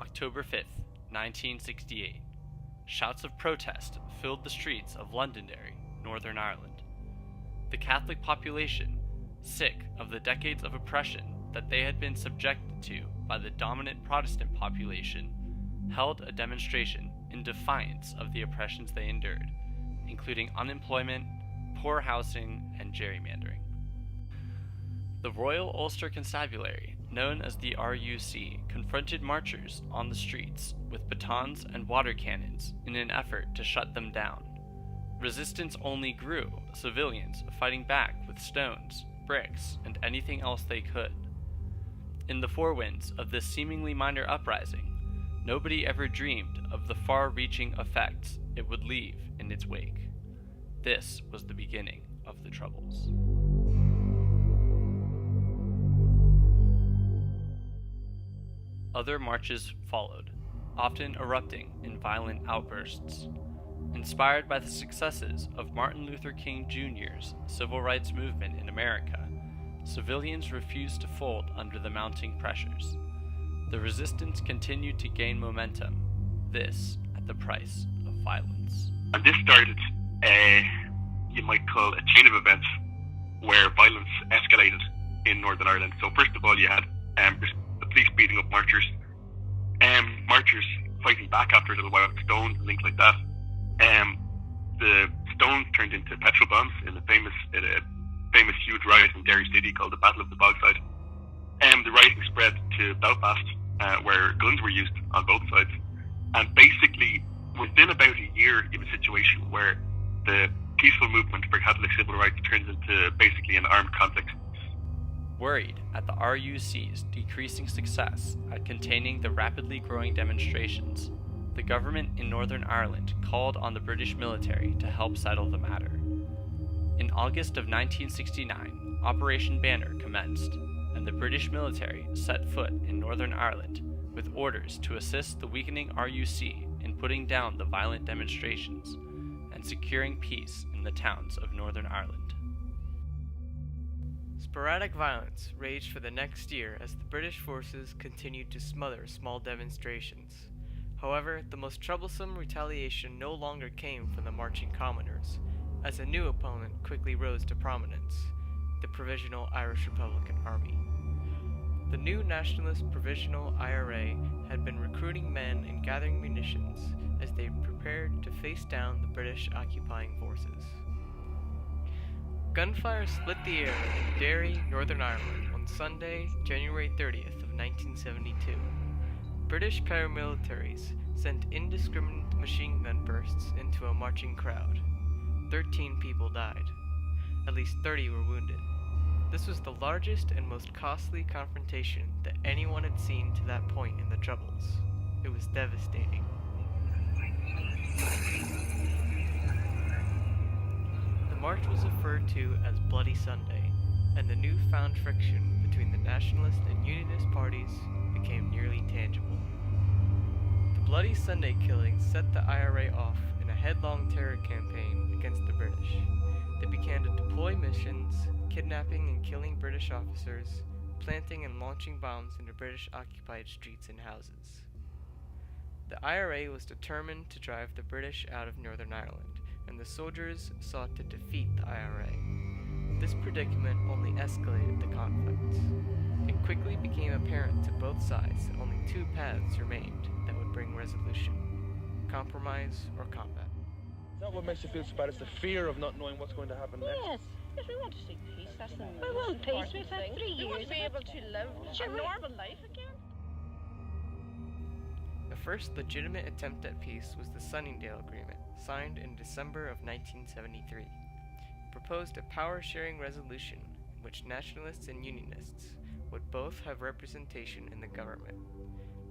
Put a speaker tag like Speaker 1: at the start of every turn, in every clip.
Speaker 1: October 5th, 1968. Shouts of protest filled the streets of Londonderry, Northern Ireland. The Catholic population, sick of the decades of oppression that they had been subjected to by the dominant Protestant population, held a demonstration in defiance of the oppressions they endured, including unemployment, poor housing, and gerrymandering. The Royal Ulster Constabulary, known as the RUC, confronted marchers on the streets with batons and water cannons in an effort to shut them down. Resistance only grew, civilians fighting back with stones, bricks, and anything else they could. In the forewinds of this seemingly minor uprising, nobody ever dreamed of the far-reaching effects it would leave in its wake. This was the beginning of the Troubles. Other marches followed, often erupting in violent outbursts. Inspired by the successes of Martin Luther King Jr.'s civil rights movement in America, civilians refused to fold under the mounting pressures. The resistance continued to gain momentum, this at the price of violence.
Speaker 2: And this started you might call a chain of events where violence escalated in Northern Ireland. So first of all, you had the police beating up marchers, marchers fighting back after a little while with stones and things like that. The stones turned into petrol bombs in a famous huge riot in Derry City called the Battle of the Bogside. The rioting spread to Belfast, where guns were used on both sides. And basically, within about a year, you have a situation where the peaceful movement for Catholic civil rights turns into basically an armed conflict.
Speaker 1: Worried at the RUC's decreasing success at containing the rapidly growing demonstrations, the government in Northern Ireland called on the British military to help settle the matter. In August of 1969, Operation Banner commenced, and the British military set foot in Northern Ireland with orders to assist the weakening RUC in putting down the violent demonstrations and securing peace in the towns of Northern Ireland.
Speaker 3: Sporadic violence raged for the next year as the British forces continued to smother small demonstrations. However, the most troublesome retaliation no longer came from the marching commoners, as a new opponent quickly rose to prominence, the Provisional Irish Republican Army. The new nationalist Provisional IRA had been recruiting men and gathering munitions as they prepared to face down the British occupying forces. Gunfire split the air in Derry, Northern Ireland on Sunday, January 30th of 1972. British paramilitaries sent indiscriminate machine gun bursts into a marching crowd. 13 people died. At least 30 were wounded. This was the largest and most costly confrontation that anyone had seen to that point in the Troubles. It was devastating. The march was referred to as Bloody Sunday, and the newfound friction between the Nationalist and Unionist parties became nearly tangible. The Bloody Sunday killings set the IRA off in a headlong terror campaign against the British. They began to deploy missions, kidnapping and killing British officers, planting and launching bombs into British-occupied streets and houses. The IRA was determined to drive the British out of Northern Ireland, and the soldiers sought to defeat the IRA. This predicament only escalated the conflict. It quickly became apparent to both sides that only two paths remained that would bring resolution: compromise or combat.
Speaker 4: Is that what makes you feel so bad? It's the fear of not knowing what's going to happen next?
Speaker 5: Yes, because we want to see peace. That's the
Speaker 6: We want peace. We've had 3
Speaker 5: We
Speaker 6: years.
Speaker 5: want to be able to live a normal life again.
Speaker 3: The first legitimate attempt at peace was the Sunningdale Agreement, signed in December of 1973. It proposed a power-sharing resolution in which nationalists and unionists would both have representation in the government.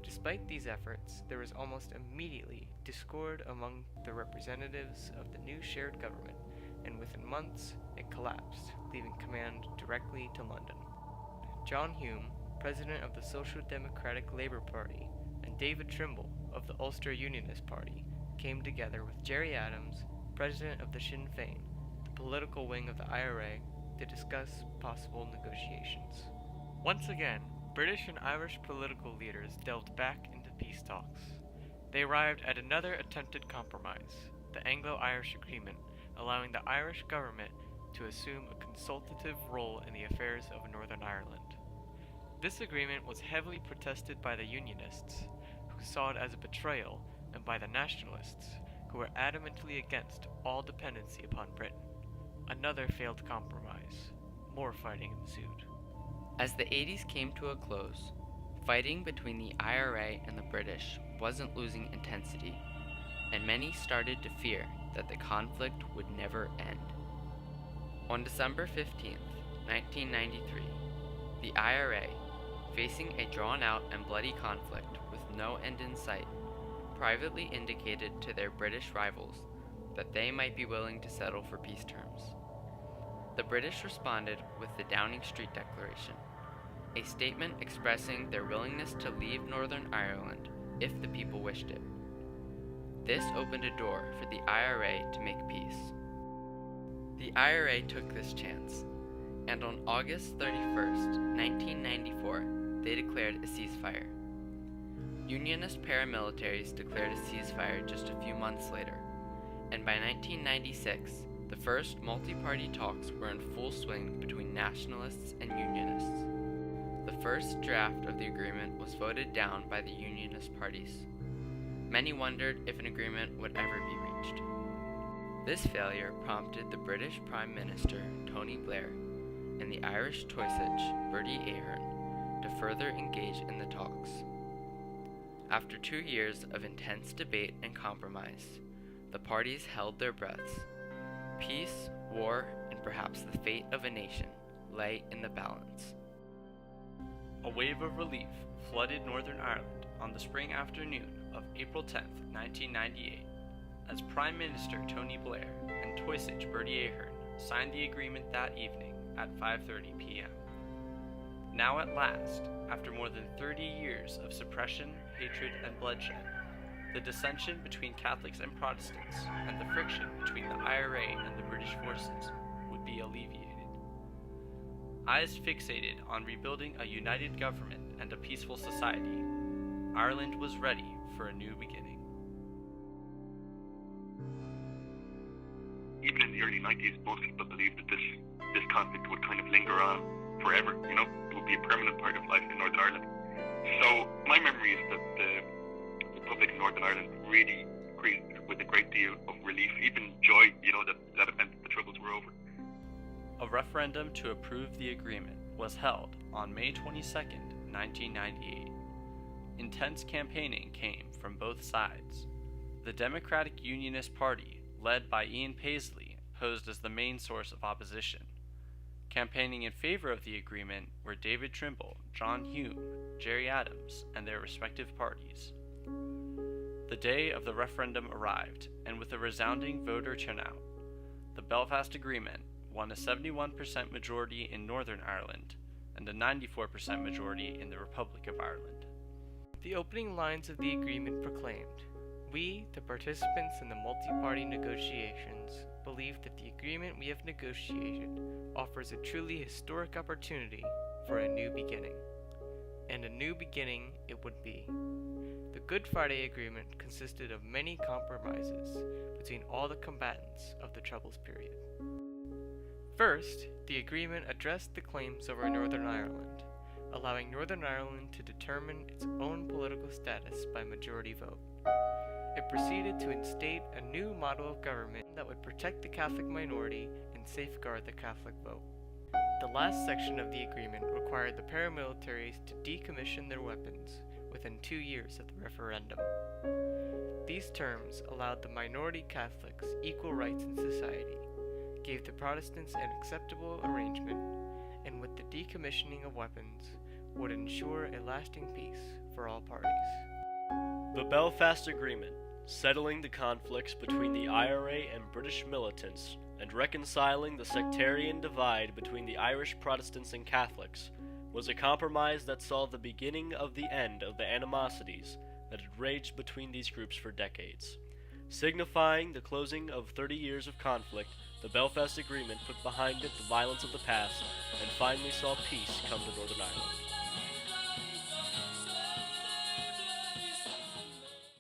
Speaker 3: Despite these efforts, there was almost immediately discord among the representatives of the new shared government, and within months it collapsed, leaving command directly to London. John Hume, president of the Social Democratic Labour Party, and David Trimble of the Ulster Unionist Party came together with Gerry Adams, president of the Sinn Féin, the political wing of the IRA, to discuss possible negotiations. Once again, British and Irish political leaders delved back into peace talks. They arrived at another attempted compromise, the Anglo-Irish Agreement, allowing the Irish government to assume a consultative role in the affairs of Northern Ireland. This agreement was heavily protested by the Unionists, who saw it as a betrayal, and by the Nationalists, who were adamantly against all dependency upon Britain. Another failed compromise. More fighting ensued.
Speaker 6: As the 80s came to a close, fighting between the IRA and the British wasn't losing intensity, and many started to fear that the conflict would never end. On December 15, 1993, the IRA, facing a drawn-out and bloody conflict with no end in sight, privately indicated to their British rivals that they might be willing to settle for peace terms. The British responded with the Downing Street Declaration, a statement expressing their willingness to leave Northern Ireland if the people wished it. This opened a door for the IRA to make peace. The IRA took this chance, and on August 31st, 1994, they declared a ceasefire. Unionist paramilitaries declared a ceasefire just a few months later, and by 1996, the first multi-party talks were in full swing between nationalists and unionists. The first draft of the agreement was voted down by the unionist parties. Many wondered if an agreement would ever be reached. This failure prompted the British Prime Minister Tony Blair and the Irish Taoiseach Bertie Ahern to further engage in the talks. After 2 years of intense debate and compromise, the parties held their breaths. Peace, war, and perhaps the fate of a nation lay in the balance.
Speaker 1: A wave of relief flooded Northern Ireland on the spring afternoon of April 10, 1998, as Prime Minister Tony Blair and Taoiseach Bertie Ahern signed the agreement that evening at 5:30 p.m. Now at last, after more than 30 years of suppression, hatred, and bloodshed, the dissension between Catholics and Protestants and the friction between the IRA and the British forces would be alleviated. Eyes fixated on rebuilding a united government and a peaceful society, Ireland was ready for a new beginning.
Speaker 2: Even in the early 90s, most people believed that this conflict would kind of linger on forever. You know, it would be a permanent part of life in Northern Ireland. So my memory is that the Republic of Northern Ireland really greeted with a great deal of relief, even joy, you know, that it meant that the troubles were over.
Speaker 1: A referendum to approve the agreement was held on May 22, 1998. Intense campaigning came from both sides. The Democratic Unionist Party, led by Ian Paisley, posed as the main source of opposition. Campaigning in favor of the agreement were David Trimble, John Hume, Gerry Adams, and their respective parties. The day of the referendum arrived, and with a resounding voter turnout, the Belfast Agreement won a 71% majority in Northern Ireland and a 94% majority in the Republic of Ireland.
Speaker 3: The opening lines of the agreement proclaimed, "We, the participants in the multi-party negotiations, believe that the agreement we have negotiated offers a truly historic opportunity for a new beginning." And a new beginning it would be. The Good Friday Agreement consisted of many compromises between all the combatants of the Troubles period. First, the agreement addressed the claims over Northern Ireland, allowing Northern Ireland to determine its own political status by majority vote. It proceeded to instate a new model of government that would protect the Catholic minority and safeguard the Catholic vote. The last section of the agreement required the paramilitaries to decommission their weapons within 2 years of the referendum. These terms allowed the minority Catholics equal rights in society, gave the Protestants an acceptable arrangement, and with the decommissioning of weapons, would ensure a lasting peace for all parties.
Speaker 7: The Belfast Agreement, settling the conflicts between the IRA and British militants and reconciling the sectarian divide between the Irish Protestants and Catholics, was a compromise that saw the beginning of the end of the animosities that had raged between these groups for decades. Signifying the closing of 30 years of conflict, the Belfast Agreement put behind it the violence of the past and finally saw peace come to Northern Ireland.